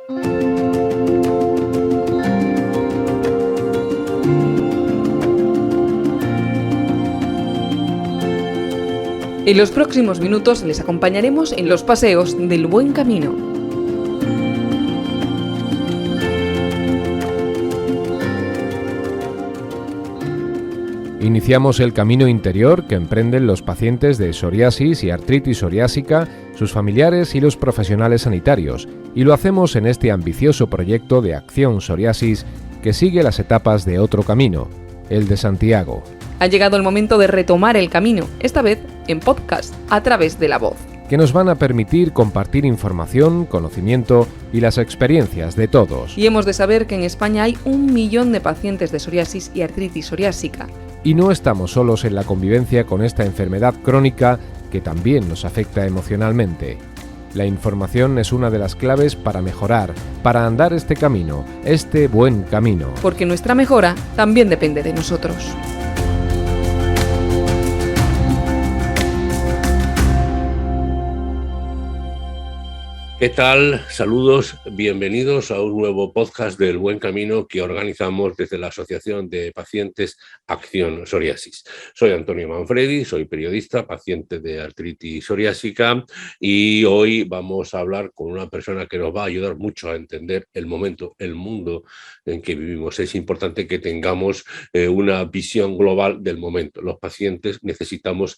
En los próximos minutos les acompañaremos en los paseos del buen camino. Iniciamos el camino interior que emprenden los pacientes de psoriasis y artritis psoriásica, sus familiares y los profesionales sanitarios, y lo hacemos en este ambicioso proyecto de Acción Psoriasis que sigue las etapas de otro camino, el de Santiago. Ha llegado el momento de retomar el camino, esta vez en podcast, a través de la voz, que nos van a permitir compartir información, conocimiento y las experiencias de todos. Y hemos de saber que en España hay 1 millón de pacientes de psoriasis y artritis psoriásica. Y no estamos solos en la convivencia con esta enfermedad crónica que también nos afecta emocionalmente. La información es una de las claves para mejorar, para andar este camino, este buen camino. Porque nuestra mejora también depende de nosotros. ¿Qué tal? Saludos, bienvenidos a un nuevo podcast del Buen Camino que organizamos desde la Asociación de Pacientes Acción Psoriasis. Soy Antonio Manfredi, soy periodista, paciente de artritis psoriásica y hoy vamos a hablar con una persona que nos va a ayudar mucho a entender el momento, el mundo en que vivimos. Es importante que tengamos una visión global del momento. Los pacientes necesitamos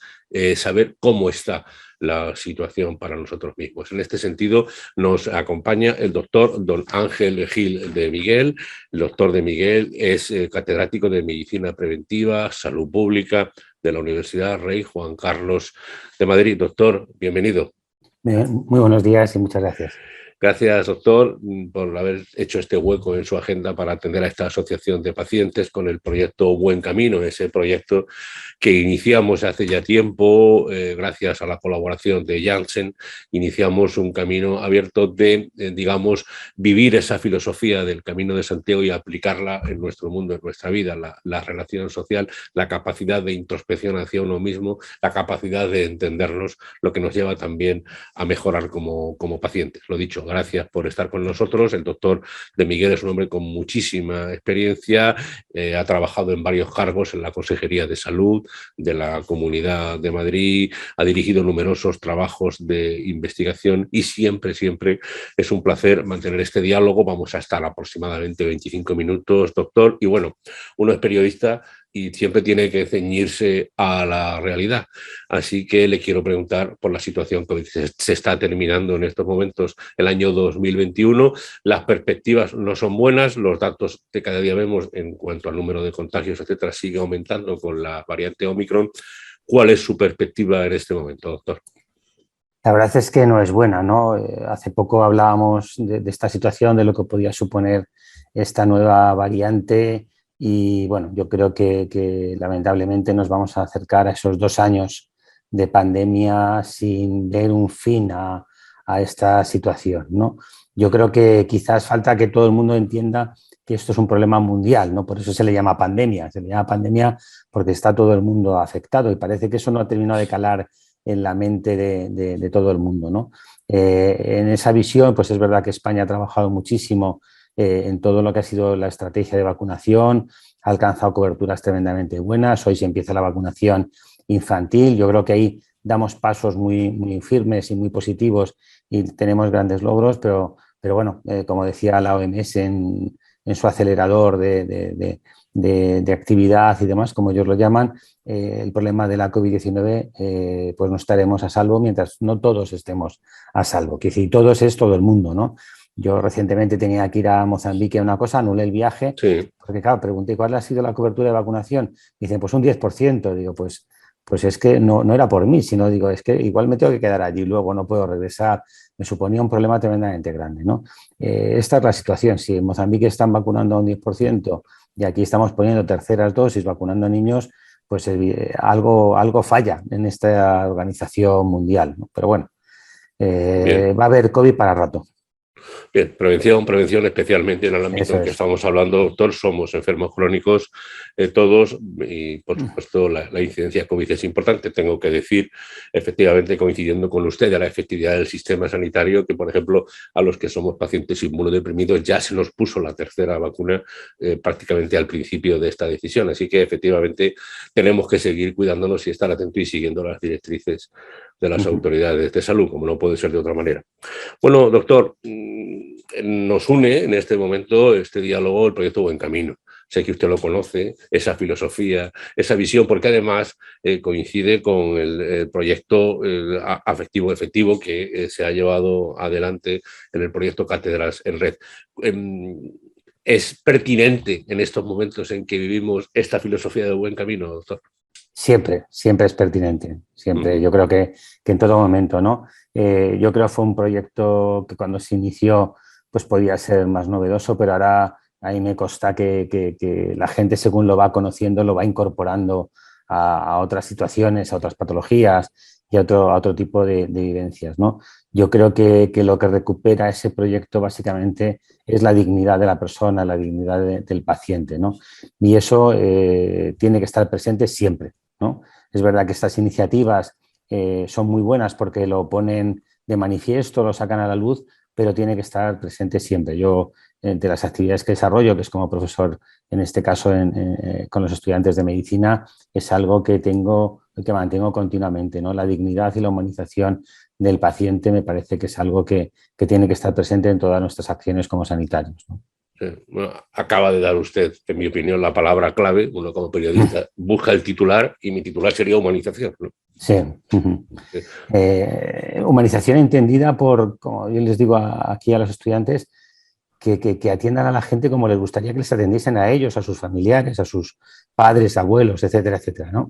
saber cómo está la situación para nosotros mismos. En este sentido, nos acompaña el doctor don Ángel Gil de Miguel. El doctor de Miguel es catedrático de Medicina Preventiva, Salud Pública de la Universidad Rey Juan Carlos de Madrid. Doctor, bienvenido. Muy buenos días y muchas gracias. Gracias, doctor, por haber hecho este hueco en su agenda para atender a esta asociación de pacientes con el proyecto Buen Camino, ese proyecto que iniciamos hace ya tiempo, gracias a la colaboración de Janssen. Iniciamos un camino abierto de, digamos, vivir esa filosofía del Camino de Santiago y aplicarla en nuestro mundo, en nuestra vida, la relación social, la capacidad de introspección hacia uno mismo, la capacidad de entendernos, lo que nos lleva también a mejorar como pacientes. Lo dicho, gracias por estar con nosotros. El doctor de Miguel es un hombre con muchísima experiencia, ha trabajado en varios cargos en la Consejería de Salud de la Comunidad de Madrid, ha dirigido numerosos trabajos de investigación y siempre es un placer mantener este diálogo. Vamos a estar aproximadamente 25 minutos, doctor, y bueno, uno es periodista y siempre tiene que ceñirse a la realidad. Así que le quiero preguntar por la situación que se está terminando en estos momentos, el año 2021. Las perspectivas no son buenas, los datos que cada día vemos en cuanto al número de contagios, etcétera, sigue aumentando con la variante Omicron. ¿Cuál es su perspectiva en este momento, doctor? La verdad es que no es buena, ¿no? Hace poco hablábamos de esta situación, de lo que podía suponer esta nueva variante. Y bueno, yo creo que lamentablemente nos vamos a acercar a esos 2 años de pandemia sin ver un fin a esta situación, ¿no? Yo creo que quizás falta que todo el mundo entienda que esto es un problema mundial, ¿no? Por eso se le llama pandemia. Se le llama pandemia porque está todo el mundo afectado y parece que eso no ha terminado de calar en la mente de todo el mundo, ¿no? En esa visión, pues es verdad que España ha trabajado muchísimo en todo lo que ha sido la estrategia de vacunación, ha alcanzado coberturas tremendamente buenas. Hoy se empieza la vacunación infantil. Yo creo que ahí damos pasos muy firmes y muy positivos y tenemos grandes logros, pero bueno, como decía la OMS en su acelerador de actividad y demás, como ellos lo llaman, el problema de la COVID-19, pues no estaremos a salvo mientras no todos estemos a salvo. Que si todos es todo el mundo, ¿no? Yo recientemente tenía que ir a Mozambique a una cosa, anulé el viaje, sí. Porque claro, pregunté cuál ha sido la cobertura de vacunación. Dicen, pues un 10%. Digo, pues es que no era por mí, sino digo, es que igual me tengo que quedar allí, luego no puedo regresar. Me suponía un problema tremendamente grande, ¿no? Esta es la situación. Si en Mozambique están vacunando a un 10% y aquí estamos poniendo terceras dosis, vacunando a niños, pues algo falla en esta organización mundial, ¿no? Pero bueno, va a haber COVID para rato. Bien, prevención especialmente en el ámbito en que estamos hablando, doctor. Somos enfermos crónicos todos y, por supuesto, la incidencia de COVID es importante. Tengo que decir, efectivamente, coincidiendo con usted, de la efectividad del sistema sanitario, que, por ejemplo, a los que somos pacientes inmunodeprimidos ya se nos puso la tercera vacuna prácticamente al principio de esta decisión. Así que, efectivamente, tenemos que seguir cuidándonos y estar atentos y siguiendo las directrices de las autoridades de salud, como no puede ser de otra manera. Bueno, doctor, nos une en este momento este diálogo el proyecto Buen Camino. Sé que usted lo conoce, esa filosofía, esa visión, porque además coincide con el proyecto afectivo efectivo que se ha llevado adelante en el proyecto Cátedras en Red. ¿Es pertinente en estos momentos en que vivimos esta filosofía de Buen Camino, doctor? Siempre es pertinente, siempre. Yo creo que en todo momento, ¿no? Yo creo que fue un proyecto que cuando se inició pues podía ser más novedoso, pero ahora ahí me consta que la gente, según lo va conociendo, lo va incorporando a otras situaciones, a otras patologías y a otro tipo de vivencias, ¿no? Yo creo que lo que recupera ese proyecto básicamente es la dignidad de la persona, la dignidad del paciente, ¿no? Y eso tiene que estar presente siempre, ¿no? Es verdad que estas iniciativas son muy buenas porque lo ponen de manifiesto, lo sacan a la luz, pero tiene que estar presente siempre. Yo, entre las actividades que desarrollo, que es como profesor, en este caso con los estudiantes de medicina, es algo que mantengo continuamente, ¿no? La dignidad y la humanización del paciente me parece que es algo que tiene que estar presente en todas nuestras acciones como sanitarios, ¿no? Bueno, acaba de dar usted, en mi opinión, la palabra clave. Uno como periodista busca el titular y mi titular sería humanización, ¿no? Sí. Sí. Humanización entendida por, como yo les digo aquí a los estudiantes, que atiendan a la gente como les gustaría que les atendiesen a ellos, a sus familiares, a sus padres, abuelos, etcétera, etcétera, ¿no?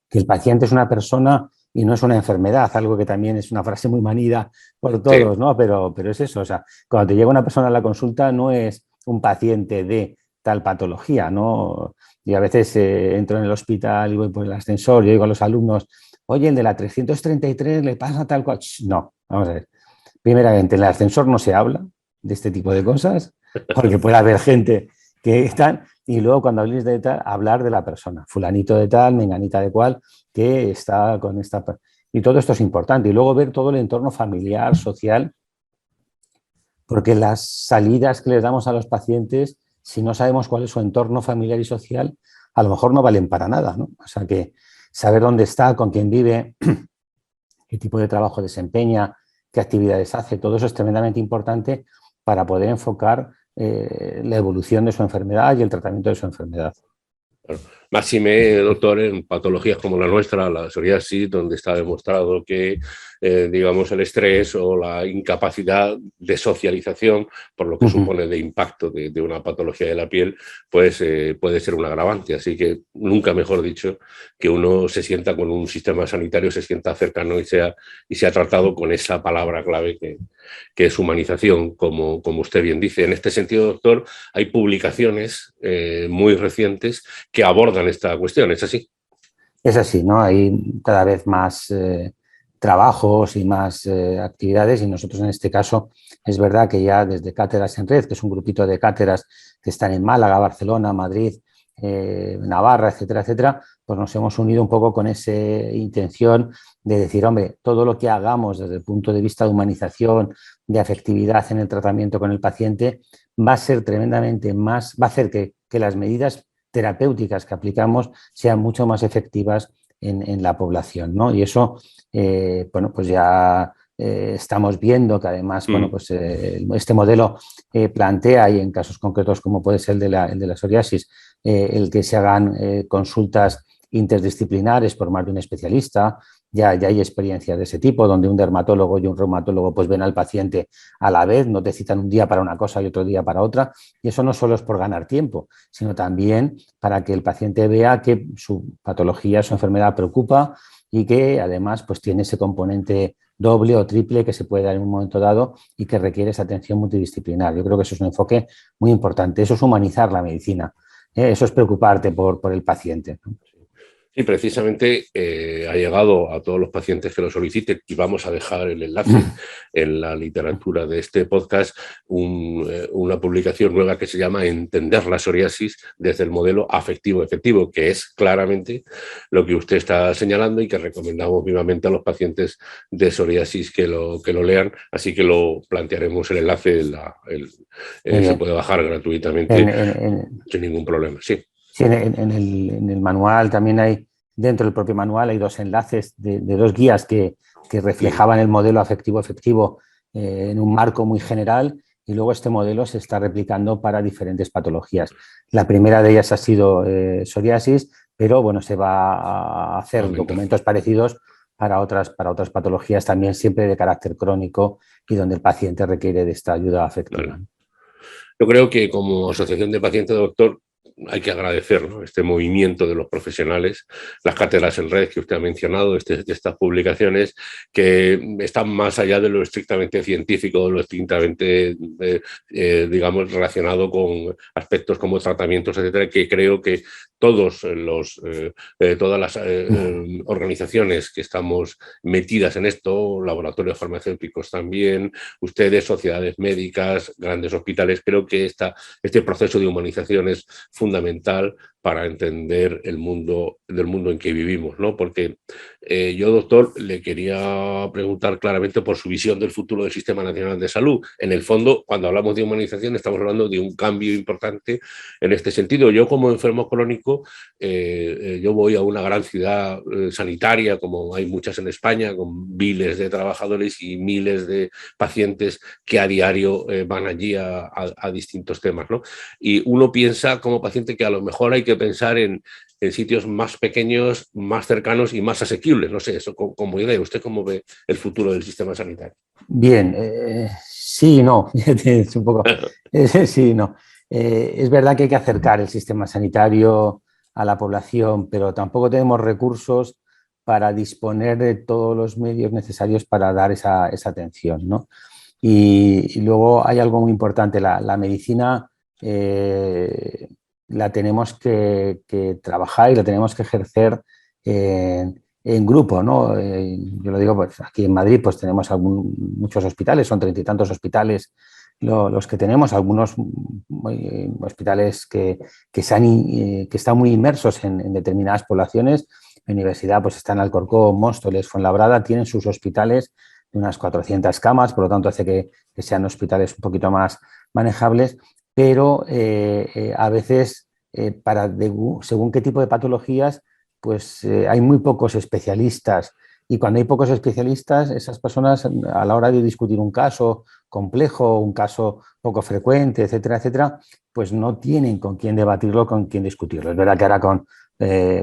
Que el paciente es una persona y no es una enfermedad, algo que también es una frase muy manida por todos, sí, ¿no? Pero es eso, o sea, cuando te llega una persona a la consulta no es un paciente de tal patología, ¿no? Y a veces entro en el hospital y voy por el ascensor y digo a los alumnos, oye, el de la 333 le pasa tal cual. No, vamos a ver. Primeramente, en el ascensor no se habla de este tipo de cosas, porque puede haber gente que están, y luego cuando habléis de tal, hablar de la persona, fulanito de tal, menganita de cual, que está con esta... Y todo esto es importante. Y luego ver todo el entorno familiar, social, porque las salidas que les damos a los pacientes, si no sabemos cuál es su entorno familiar y social, a lo mejor no valen para nada, ¿no? O sea que saber dónde está, con quién vive, qué tipo de trabajo desempeña, qué actividades hace, todo eso es tremendamente importante para poder enfocar la evolución de su enfermedad y el tratamiento de su enfermedad. Bueno, máxime, doctor, en patologías como la nuestra, la psoriasis, donde está demostrado que, digamos, el estrés o la incapacidad de socialización, por lo que supone de impacto de una patología de la piel, pues puede ser un agravante. Así que nunca mejor dicho que uno se sienta con un sistema sanitario, se sienta cercano y sea tratado con esa palabra clave que es humanización, como usted bien dice. En este sentido, doctor, hay publicaciones muy recientes que abordan esta cuestión, ¿es así? Es así, ¿no? Hay cada vez más trabajos y más actividades y nosotros en este caso es verdad que ya desde Cátedras en Red, que es un grupito de cátedras que están en Málaga, Barcelona, Madrid, Navarra, etcétera, etcétera, pues nos hemos unido un poco con esa intención de decir, hombre, todo lo que hagamos desde el punto de vista de humanización, de afectividad en el tratamiento con el paciente, va a ser tremendamente más, va a hacer que las medidas terapéuticas que aplicamos sean mucho más efectivas en la población, ¿no? Y eso, bueno, pues ya estamos viendo que además, bueno, pues este modelo plantea, y en casos concretos como puede ser el de la psoriasis, el que se hagan consultas interdisciplinares por más de un especialista. Ya hay experiencias de ese tipo, donde un dermatólogo y un reumatólogo pues ven al paciente a la vez, no te citan un día para una cosa y otro día para otra, y eso no solo es por ganar tiempo, sino también para que el paciente vea que su patología, su enfermedad preocupa y que además pues tiene ese componente doble o triple que se puede dar en un momento dado y que requiere esa atención multidisciplinar. Yo creo que eso es un enfoque muy importante, eso es humanizar la medicina, eso es preocuparte por el paciente, ¿no? Y precisamente ha llegado a todos los pacientes que lo soliciten, y vamos a dejar el enlace en la literatura de este podcast, una publicación nueva que se llama Entender la psoriasis desde el modelo afectivo-efectivo, que es claramente lo que usted está señalando y que recomendamos vivamente a los pacientes de psoriasis que lo lean, así que lo plantearemos el enlace, se puede bajar gratuitamente sin ningún problema. Sí. Sí, en el manual también hay, dentro del propio manual hay 2 enlaces de 2 guías que reflejaban el modelo afectivo-efectivo en un marco muy general, y luego este modelo se está replicando para diferentes patologías. La primera de ellas ha sido psoriasis, pero bueno, se va a hacer documentos parecidos para otras patologías también, siempre de carácter crónico y donde el paciente requiere de esta ayuda afectiva. Vale. Yo creo que como asociación de pacientes, doctor, hay que agradecer, ¿no?, este movimiento de los profesionales, las cátedras en red que usted ha mencionado, estas publicaciones que están más allá de lo estrictamente científico, de lo estrictamente, digamos, relacionado con aspectos como tratamientos, etcétera, que creo que todas las organizaciones que estamos metidas en esto, laboratorios farmacéuticos también, ustedes, sociedades médicas, grandes hospitales, creo que este proceso de humanización es fundamental para entender el mundo en que vivimos, ¿no? Porque yo, doctor, le quería preguntar claramente por su visión del futuro del Sistema Nacional de Salud. En el fondo, cuando hablamos de humanización, estamos hablando de un cambio importante en este sentido. Yo, como enfermo crónico, yo voy a una gran ciudad sanitaria, como hay muchas en España, con miles de trabajadores y miles de pacientes que a diario van allí a distintos temas, ¿no? Y uno piensa como paciente que a lo mejor hay que pensar en sitios más pequeños, más cercanos y más asequibles. No sé, eso como idea. ¿Usted cómo ve el futuro del sistema sanitario? Bien, sí y no. Es un poco, sí y no. Es verdad que hay que acercar el sistema sanitario a la población, pero tampoco tenemos recursos para disponer de todos los medios necesarios para dar esa atención, ¿no? Y luego hay algo muy importante, la medicina la tenemos que trabajar y la tenemos que ejercer en grupo, ¿no? Yo lo digo, pues aquí en Madrid pues tenemos muchos hospitales, son 30 y tantos hospitales los que tenemos, algunos hospitales que están muy inmersos en determinadas poblaciones. La universidad pues está en Alcorcón, Móstoles, Fuenlabrada, tienen sus hospitales de unas 400 camas, por lo tanto hace que sean hospitales un poquito más manejables, pero a veces según qué tipo de patologías pues hay muy pocos especialistas, y cuando hay pocos especialistas, esas personas a la hora de discutir un caso complejo, un caso poco frecuente, etcétera, etcétera, pues no tienen con quién debatirlo, con quién discutirlo. Es verdad que ahora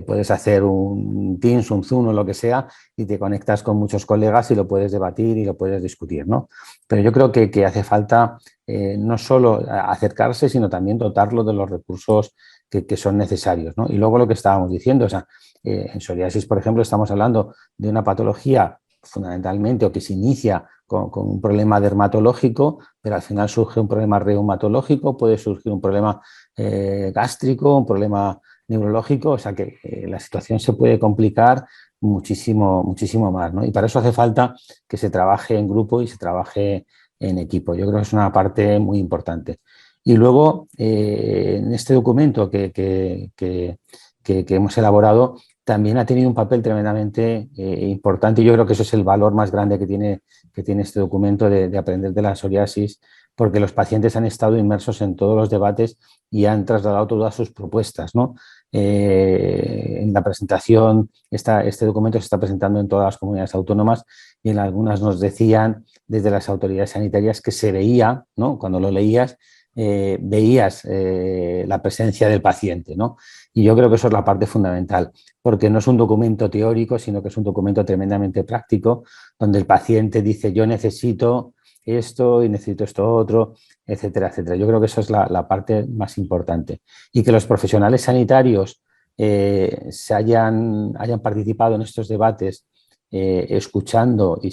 puedes hacer un Teams, un Zoom o lo que sea y te conectas con muchos colegas y lo puedes debatir y lo puedes discutir, ¿no? Pero yo creo que hace falta no solo acercarse, sino también dotarlo de los recursos que son necesarios, ¿no? Y luego lo que estábamos diciendo, o sea, en psoriasis, por ejemplo, estamos hablando de una patología fundamentalmente o que se inicia con un problema dermatológico, pero al final surge un problema reumatológico, puede surgir un problema gástrico, un problema neurológico, o sea que la situación se puede complicar muchísimo, muchísimo más, ¿no? Y para eso hace falta que se trabaje en grupo y se trabaje en equipo. Yo creo que es una parte muy importante. Y luego, en este documento que hemos elaborado, también ha tenido un papel tremendamente importante, y yo creo que eso es el valor más grande que tiene este documento de aprender de la psoriasis, porque los pacientes han estado inmersos en todos los debates y han trasladado todas sus propuestas, ¿no? En la presentación, este documento se está presentando en todas las comunidades autónomas, y en algunas nos decían desde las autoridades sanitarias que se veía, ¿no? Cuando lo leías, veías la presencia del paciente, ¿no? Y yo creo que eso es la parte fundamental, porque no es un documento teórico, sino que es un documento tremendamente práctico, donde el paciente dice yo necesito esto y necesito esto otro, etcétera, etcétera. Yo creo que eso es la parte más importante. Y que los profesionales sanitarios hayan participado en estos debates, escuchando y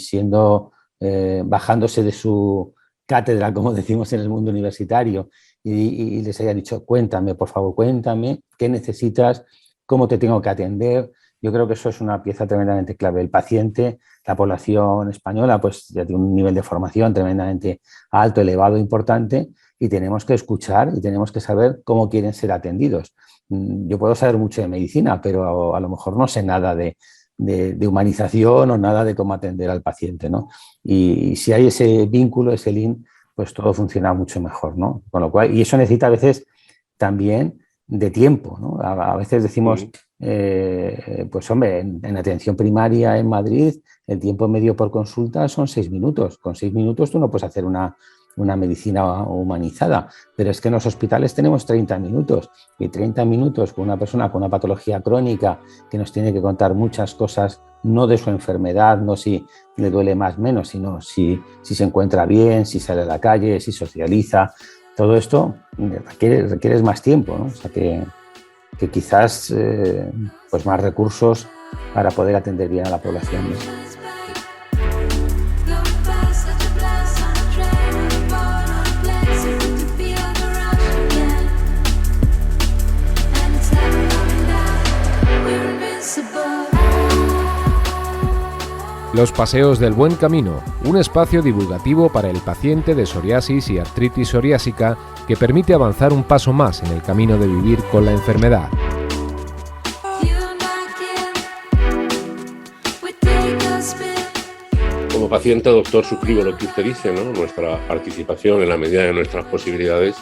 bajándose de su cátedra, como decimos en el mundo universitario, y les haya dicho, cuéntame, por favor, cuéntame, qué necesitas, cómo te tengo que atender, Yo creo que eso es una pieza tremendamente clave. El paciente, la población española, pues ya tiene un nivel de formación tremendamente alto, elevado, importante, y tenemos que escuchar y tenemos que saber cómo quieren ser atendidos. Yo puedo saber mucho de medicina, pero a lo mejor no sé nada de humanización o nada de cómo atender al paciente, ¿no? Y si hay ese vínculo, ese link, pues todo funciona mucho mejor, ¿no? Con lo cual, y eso necesita a veces también de tiempo, ¿no? A veces decimos, pues hombre, en atención primaria en Madrid, el tiempo medio por consulta son 6 minutos. Con 6 minutos tú no puedes hacer una medicina humanizada, pero es que en los hospitales tenemos 30 minutos y 30 minutos con una persona con una patología crónica que nos tiene que contar muchas cosas, no de su enfermedad, no si le duele más o menos, sino si se encuentra bien, si sale a la calle, si socializa. Todo esto requiere más tiempo, ¿no? O sea que quizás pues más recursos para poder atender bien a la población, ¿no? Los Paseos del Buen Camino, un espacio divulgativo para el paciente de psoriasis y artritis psoriásica que permite avanzar un paso más en el camino de vivir con la enfermedad. Como paciente, doctor, suscribo lo que usted dice, ¿no? Nuestra participación en la medida de nuestras posibilidades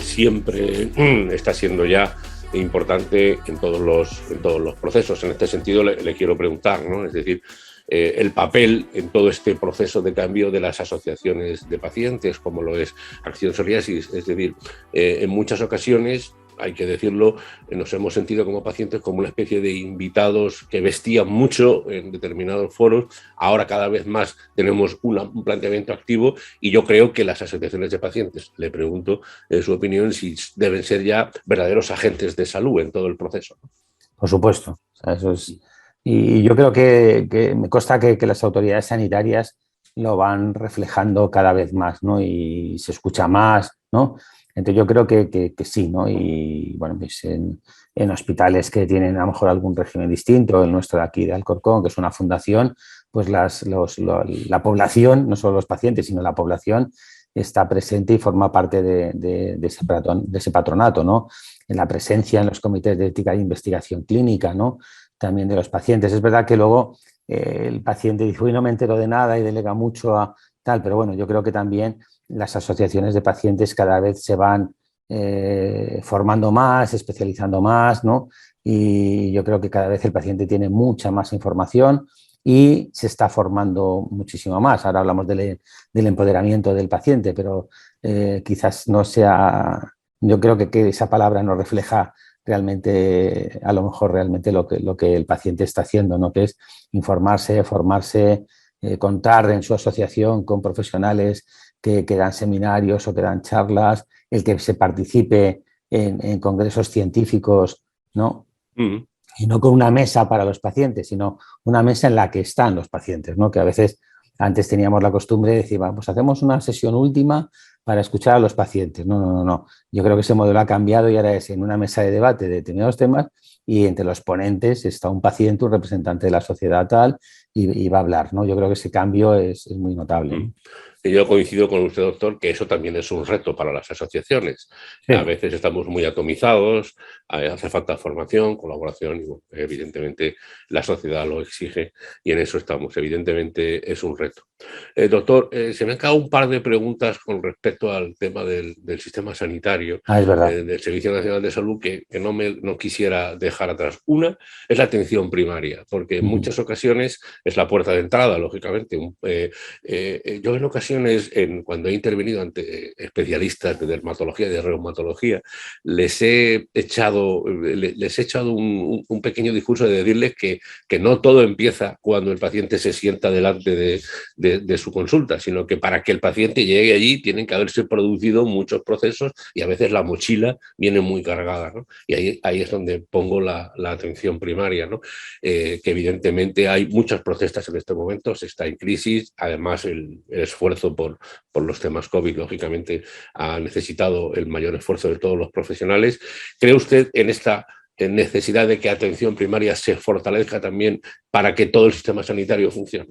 siempre está siendo ya importante en todos los procesos. En este sentido le quiero preguntar, ¿no? Es decir, el papel en todo este proceso de cambio de las asociaciones de pacientes, como lo es Acción Psoriasis. Es decir, en muchas ocasiones, hay que decirlo, nos hemos sentido como pacientes como una especie de invitados que vestían mucho en determinados foros. Ahora cada vez más tenemos un planteamiento activo y yo creo que las asociaciones de pacientes, le pregunto su opinión, si deben ser ya verdaderos agentes de salud en todo el proceso. Por supuesto, o sea, eso es... Y yo creo que me consta que las autoridades sanitarias lo van reflejando cada vez más, ¿no? Y se escucha más, ¿no? Entonces yo creo que sí, ¿no? Y bueno, pues en hospitales que tienen a lo mejor algún régimen distinto, el nuestro de aquí de Alcorcón, que es una fundación, pues la población, no solo los pacientes, sino la población está presente y forma parte de ese patronato, ¿no? En la presencia en los comités de ética e investigación clínica, ¿no? También de los pacientes. Es verdad que luego el paciente dice, uy, no me entero de nada y delega mucho a tal, pero bueno, yo creo que también las asociaciones de pacientes cada vez se van formando más, especializando más, ¿no? Y yo creo que cada vez el paciente tiene mucha más información y se está formando muchísimo más. Ahora hablamos del empoderamiento del paciente, pero quizás no sea, yo creo que esa palabra no refleja realmente, a lo mejor realmente lo que el paciente está haciendo, ¿no? Que es informarse, formarse, contar en su asociación con profesionales que dan seminarios o que dan charlas, el que se participe en congresos científicos, ¿no? Uh-huh. Y no con una mesa para los pacientes, sino una mesa en la que están los pacientes, ¿no? Que a veces antes teníamos la costumbre de decir, pues hacemos una sesión última para escuchar a los pacientes. No. Yo creo que ese modelo ha cambiado y ahora es en una mesa de debate de determinados temas y entre los ponentes está un paciente, un representante de la sociedad tal y va a hablar, ¿no? Yo creo que ese cambio es muy notable, ¿no? Y yo coincido con usted, doctor, que eso también es un reto para las asociaciones. Sí. A veces estamos muy atomizados, hace falta formación, colaboración, y bueno, evidentemente la sociedad lo exige y en eso estamos. Evidentemente es un reto. Doctor, se me han quedado un par de preguntas con respecto al tema del sistema sanitario, es verdad. Del Servicio Nacional de Salud, que no quisiera dejar atrás. Una es la atención primaria, porque en muchas ocasiones es la puerta de entrada, lógicamente. Yo en ocasiones, cuando he intervenido ante especialistas de dermatología y de reumatología, les he echado un pequeño discurso de decirles que no todo empieza cuando el paciente se sienta delante de su consulta, sino que para que el paciente llegue allí tienen que haberse producido muchos procesos y a veces la mochila viene muy cargada, ¿no? Y ahí es donde pongo la atención primaria, ¿no? Que evidentemente hay muchas protestas en este momento, se está en crisis, además el esfuerzo por los temas COVID, lógicamente, ha necesitado el mayor esfuerzo de todos los profesionales. ¿Cree usted en esta necesidad de que atención primaria se fortalezca también para que todo el sistema sanitario funcione?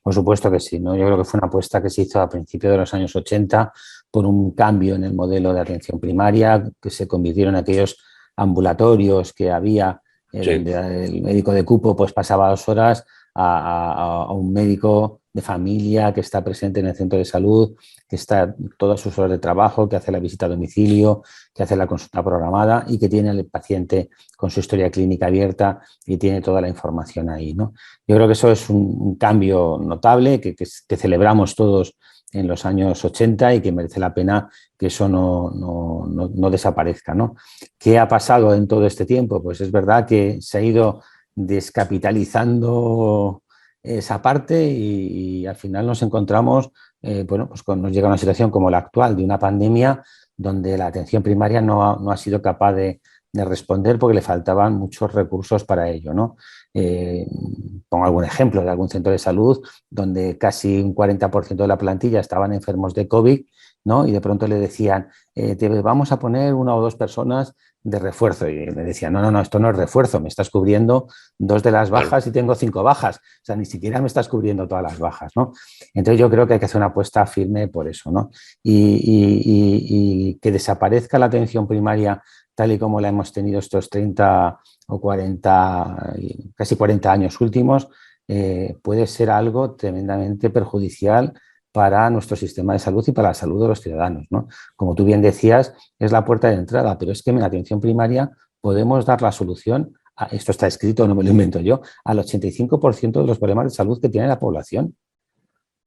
Por supuesto que sí, ¿no? Yo creo que fue una apuesta que se hizo a principios de los años 80 por un cambio en el modelo de atención primaria, que se convirtieron en aquellos ambulatorios que había, donde el médico de cupo pues pasaba 2 horas a un médico de familia que está presente en el centro de salud, que está todas sus horas de trabajo, que hace la visita a domicilio, que hace la consulta programada y que tiene al paciente con su historia clínica abierta y tiene toda la información ahí, ¿no? Yo creo que eso es un cambio notable que celebramos todos en los años 80 y que merece la pena que eso no desaparezca, ¿no? ¿Qué ha pasado en todo este tiempo? Pues es verdad que se ha ido descapitalizando esa parte y al final nos encontramos, pues nos llega una situación como la actual de una pandemia donde la atención primaria no ha sido capaz de responder porque le faltaban muchos recursos para ello, ¿no? Pongo algún ejemplo de algún centro de salud donde casi un 40% de la plantilla estaban enfermos de COVID, ¿no? Y de pronto le decían, te vamos a poner 1 o 2 personas de refuerzo. Y le decían, no, esto no es refuerzo, me estás cubriendo 2 de las bajas y tengo 5 bajas. O sea, ni siquiera me estás cubriendo todas las bajas, ¿no? Entonces yo creo que hay que hacer una apuesta firme por eso, ¿no? Y que desaparezca la atención primaria tal y como la hemos tenido estos 30 o 40, casi 40 años últimos, puede ser algo tremendamente perjudicial para nuestro sistema de salud y para la salud de los ciudadanos, ¿no? Como tú bien decías, es la puerta de entrada, pero es que en la atención primaria podemos dar la solución, esto está escrito, no me lo invento yo, al 85% de los problemas de salud que tiene la población.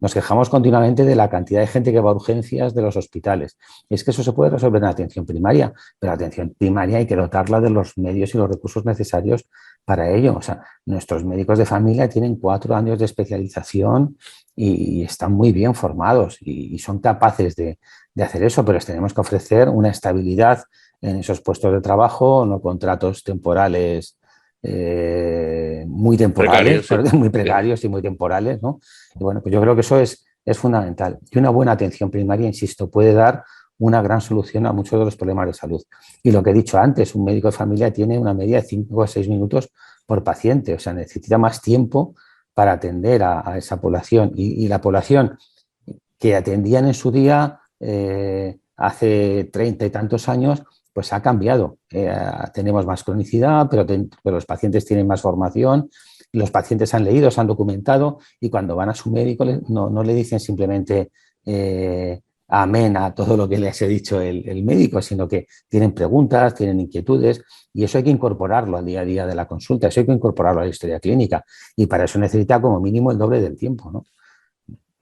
Nos quejamos continuamente de la cantidad de gente que va a urgencias de los hospitales. Es que eso se puede resolver en la atención primaria, pero la atención primaria hay que dotarla de los medios y los recursos necesarios para ello. O sea, nuestros médicos de familia tienen 4 años de especialización y están muy bien formados y son capaces de hacer eso, pero les tenemos que ofrecer una estabilidad en esos puestos de trabajo, no contratos temporales muy temporales, muy precarios y muy temporales, ¿no? Y bueno, pues yo creo que eso es fundamental. Y una buena atención primaria, insisto, puede dar una gran solución a muchos de los problemas de salud. Y lo que he dicho antes, un médico de familia tiene una media de 5 o 6 minutos por paciente, o sea, necesita más tiempo para atender a esa población. Y la población que atendían en su día hace 30 y tantos años, pues ha cambiado. Tenemos más cronicidad, pero los pacientes tienen más formación, los pacientes han leído, se han documentado y cuando van a su médico no le dicen simplemente amén a todo lo que les ha dicho el médico, sino que tienen preguntas, tienen inquietudes y eso hay que incorporarlo al día a día de la consulta, eso hay que incorporarlo a la historia clínica y para eso necesita como mínimo el doble del tiempo, ¿no?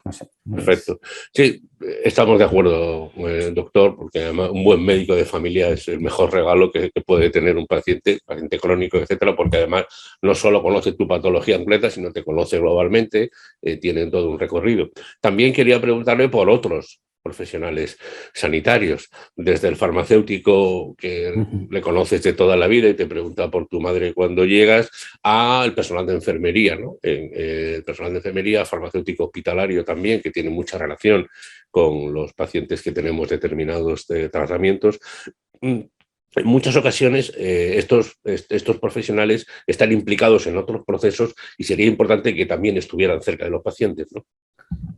No sé. Perfecto. Sí, estamos de acuerdo, doctor, porque además un buen médico de familia es el mejor regalo que puede tener un paciente crónico, etcétera, porque además no solo conoce tu patología completa, sino te conoce globalmente, tienen todo un recorrido. También quería preguntarle por otros profesionales sanitarios, desde el farmacéutico que le conoces de toda la vida y te pregunta por tu madre cuando llegas, al personal de enfermería, ¿no? El personal de enfermería, farmacéutico hospitalario también, que tiene mucha relación con los pacientes que tenemos determinados tratamientos. En muchas ocasiones estos profesionales están implicados en otros procesos y sería importante que también estuvieran cerca de los pacientes, ¿no?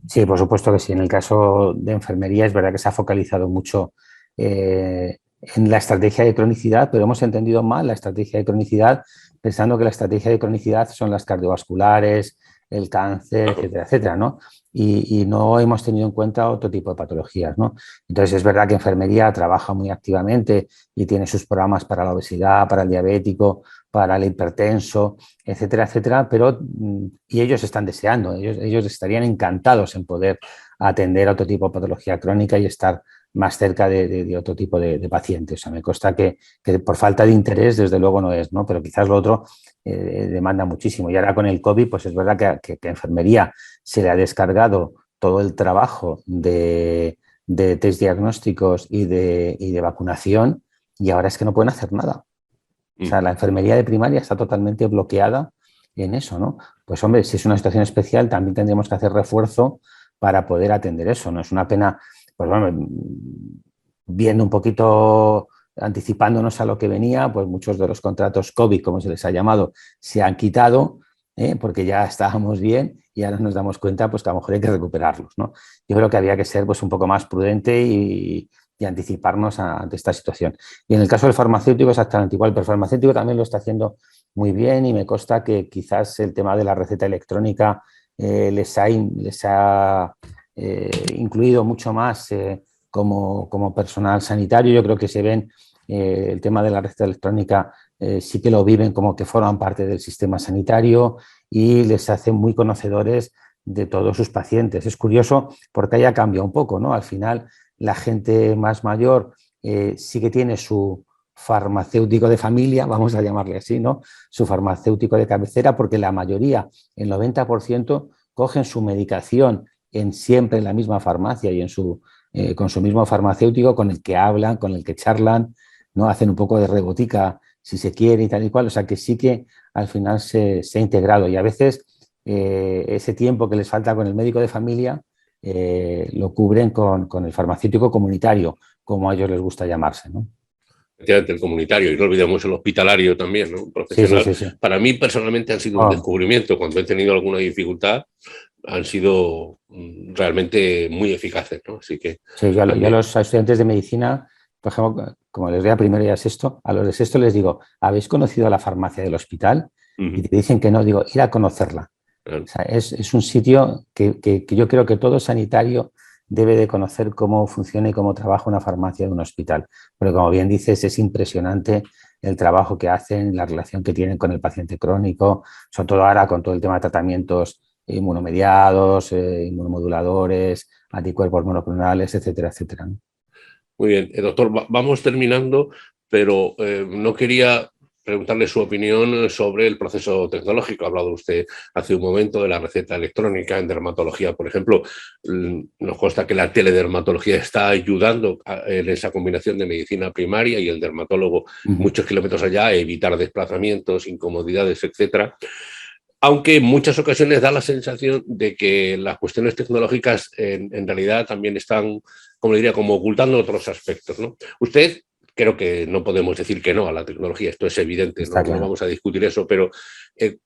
Sí, por supuesto que sí. En el caso de enfermería es verdad que se ha focalizado mucho en la estrategia de cronicidad, pero hemos entendido mal la estrategia de cronicidad pensando que la estrategia de cronicidad son las cardiovasculares, el cáncer, etcétera, etcétera, ¿no? Y no hemos tenido en cuenta otro tipo de patologías, ¿no? Entonces es verdad que enfermería trabaja muy activamente y tiene sus programas para la obesidad, para el diabético, para el hipertenso, etcétera, etcétera, pero y ellos están deseando, ellos estarían encantados en poder atender a otro tipo de patología crónica y estar más cerca de otro tipo de pacientes. O sea, me consta que por falta de interés, desde luego no es, ¿no? Pero quizás lo otro demanda muchísimo. Y ahora con el COVID, pues es verdad que a enfermería se le ha descargado todo el trabajo de test diagnósticos y de vacunación y ahora es que no pueden hacer nada. O sea, la enfermería de primaria está totalmente bloqueada en eso, ¿no? Pues hombre, si es una situación especial, también tendremos que hacer refuerzo para poder atender eso, ¿no? Es una pena, pues bueno, viendo un poquito anticipándonos a lo que venía, pues muchos de los contratos COVID, como se les ha llamado, se han quitado, porque ya estábamos bien y ahora nos damos cuenta pues, que a lo mejor hay que recuperarlos, ¿no? Yo creo que había que ser pues, un poco más prudente y anticiparnos ante esta situación. Y en el caso del farmacéutico exactamente igual, pero el farmacéutico también lo está haciendo muy bien y me consta que quizás el tema de la receta electrónica les ha incluido mucho más como personal sanitario. Yo creo que se ven el tema de la receta electrónica, sí que lo viven como que forman parte del sistema sanitario y les hacen muy conocedores de todos sus pacientes. Es curioso porque haya cambiado un poco, ¿no? Al final, la gente más mayor sí que tiene su farmacéutico de familia, vamos a llamarle así, ¿no? Su farmacéutico de cabecera, porque la mayoría, el 90%, cogen su medicación siempre en la misma farmacia y con su mismo farmacéutico con el que hablan, con el que charlan, ¿no? Hacen un poco de rebotica si se quiere y tal y cual. O sea que sí que al final se ha integrado y a veces ese tiempo que les falta con el médico de familia lo cubren con el farmacéutico comunitario, como a ellos les gusta llamarse, ¿no? El comunitario, y no olvidemos el hospitalario también, ¿no? Profesional. Sí. Para mí personalmente han sido un descubrimiento. Cuando he tenido alguna dificultad han sido realmente muy eficaces, ¿no? Así que sí, yo a los estudiantes de medicina, por ejemplo, como les doy a primero y a sexto, a los de sexto les digo, ¿habéis conocido la farmacia del hospital? Y te dicen que no, digo, ir a conocerla. O sea, es un sitio que yo creo que todo sanitario debe de conocer cómo funciona y cómo trabaja una farmacia de un hospital. Porque como bien dices, es impresionante el trabajo que hacen, la relación que tienen con el paciente crónico, sobre todo ahora con todo el tema de tratamientos inmunomediados, inmunomoduladores, anticuerpos monoclonales, etcétera, etcétera, ¿no? Muy bien, doctor, vamos terminando, pero no quería preguntarle su opinión sobre el proceso tecnológico. Ha hablado usted hace un momento de la receta electrónica en dermatología, por ejemplo. Nos consta que la teledermatología está ayudando en esa combinación de medicina primaria y el dermatólogo muchos kilómetros allá a evitar desplazamientos, incomodidades, etcétera. Aunque en muchas ocasiones da la sensación de que las cuestiones tecnológicas en realidad también están, como le diría, como ocultando otros aspectos, ¿no? Usted, creo que no podemos decir que no a la tecnología, esto es evidente, no vamos a discutir eso, pero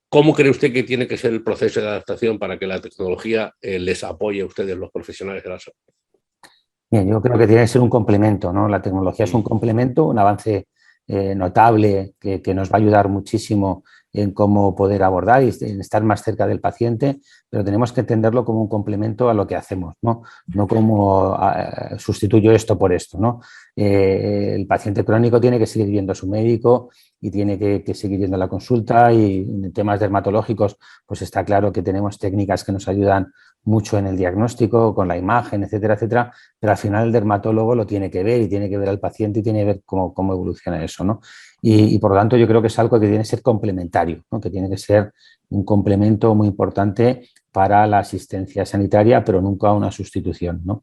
¿cómo cree usted que tiene que ser el proceso de adaptación para que la tecnología les apoye a ustedes, los profesionales de la salud? Bien, yo creo que tiene que ser un complemento, ¿no? La tecnología es un complemento, un avance notable que nos va a ayudar muchísimo en cómo poder abordar y en estar más cerca del paciente, pero tenemos que entenderlo como un complemento a lo que hacemos, no como sustituyo esto por esto, ¿no? El paciente crónico tiene que seguir viendo a su médico y tiene que seguir viendo la consulta, y en temas dermatológicos pues está claro que tenemos técnicas que nos ayudan mucho en el diagnóstico, con la imagen, etcétera, etcétera, pero al final el dermatólogo lo tiene que ver y tiene que ver al paciente y tiene que ver cómo evoluciona eso, ¿no? Y por lo tanto yo creo que es algo que tiene que ser complementario, ¿no? Que tiene que ser un complemento muy importante para la asistencia sanitaria, pero nunca una sustitución, ¿no?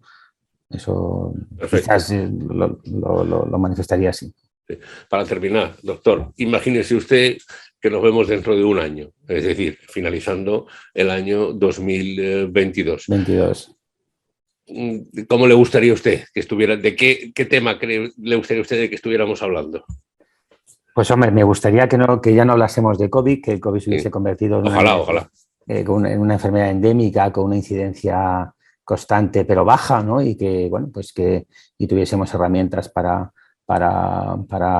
Eso Perfecto. quizás lo manifestaría así. Sí. Para terminar, doctor, imagínese usted que nos vemos dentro de un año, es decir, finalizando el año 2022. 22. ¿Cómo le gustaría a usted que estuviera? ¿De qué tema le gustaría a usted de que estuviéramos hablando? Pues hombre, me gustaría que ya no hablásemos de COVID, que el COVID se hubiese convertido en una enfermedad endémica con una incidencia constante pero baja, ¿no? Y que, bueno, pues y tuviésemos herramientas para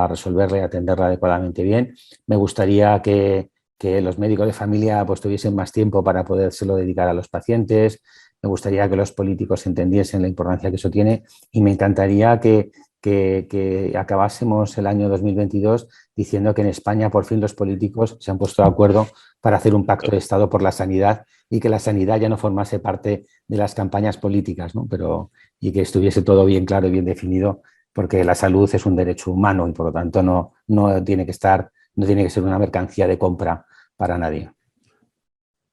resolverla y atenderla adecuadamente bien. Me gustaría que los médicos de familia pues tuviesen más tiempo para podérselo dedicar a los pacientes. Me gustaría que los políticos entendiesen la importancia que eso tiene, y me encantaría que acabásemos el año 2022 diciendo que en España por fin los políticos se han puesto de acuerdo para hacer un pacto de Estado por la sanidad, y que la sanidad ya no formase parte de las campañas políticas, ¿no? Y que estuviese todo bien claro y bien definido, porque la salud es un derecho humano y por lo tanto no tiene que ser una mercancía de compra para nadie.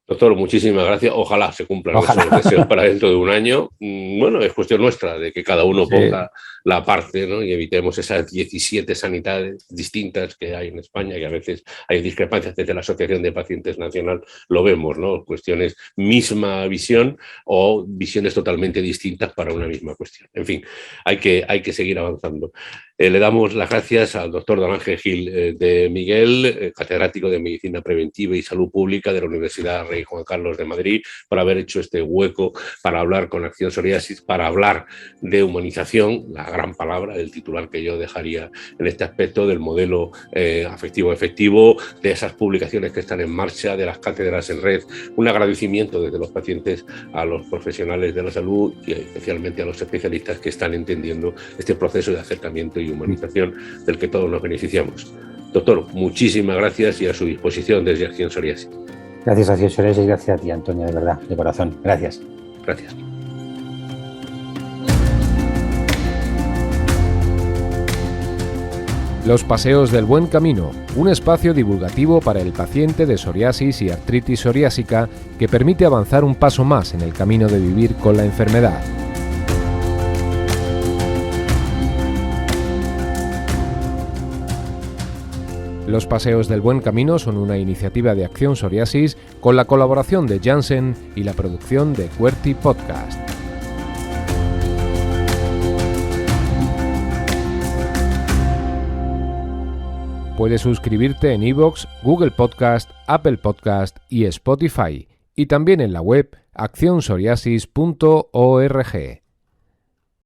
Doctor, muchísimas gracias. Ojalá se cumplan esos deseos para dentro de un año. Bueno, es cuestión nuestra de que cada uno ponga la parte, ¿no? Y evitemos esas 17 sanidades distintas que hay en España, que a veces hay discrepancias desde la Asociación de Pacientes Nacional, lo vemos, ¿no? Cuestiones misma visión o visiones totalmente distintas para una misma cuestión. En fin, hay que seguir avanzando. Le damos las gracias al doctor Don Ángel Gil de Miguel, catedrático de Medicina Preventiva y Salud Pública de la Universidad Rey Juan Carlos de Madrid, por haber hecho este hueco para hablar con Acción Psoriasis, para hablar de humanización, la gran palabra, el titular que yo dejaría en este aspecto del modelo afectivo-efectivo, de esas publicaciones que están en marcha, de las cátedras en red. Un agradecimiento desde los pacientes a los profesionales de la salud y especialmente a los especialistas que están entendiendo este proceso de acercamiento y humanización del que todos nos beneficiamos. Doctor, muchísimas gracias y a su disposición desde Acción Psoriasis. Gracias a Acción Psoriasis y gracias a ti, Antonio, de verdad, de corazón. Gracias. Gracias. Los Paseos del Buen Camino, un espacio divulgativo para el paciente de psoriasis y artritis psoriásica que permite avanzar un paso más en el camino de vivir con la enfermedad. Los Paseos del Buen Camino son una iniciativa de Acción Psoriasis con la colaboración de Janssen y la producción de QWERTY Podcast. Puedes suscribirte en iVoox, Google Podcast, Apple Podcast y Spotify, y también en la web accionpsoriasis.org.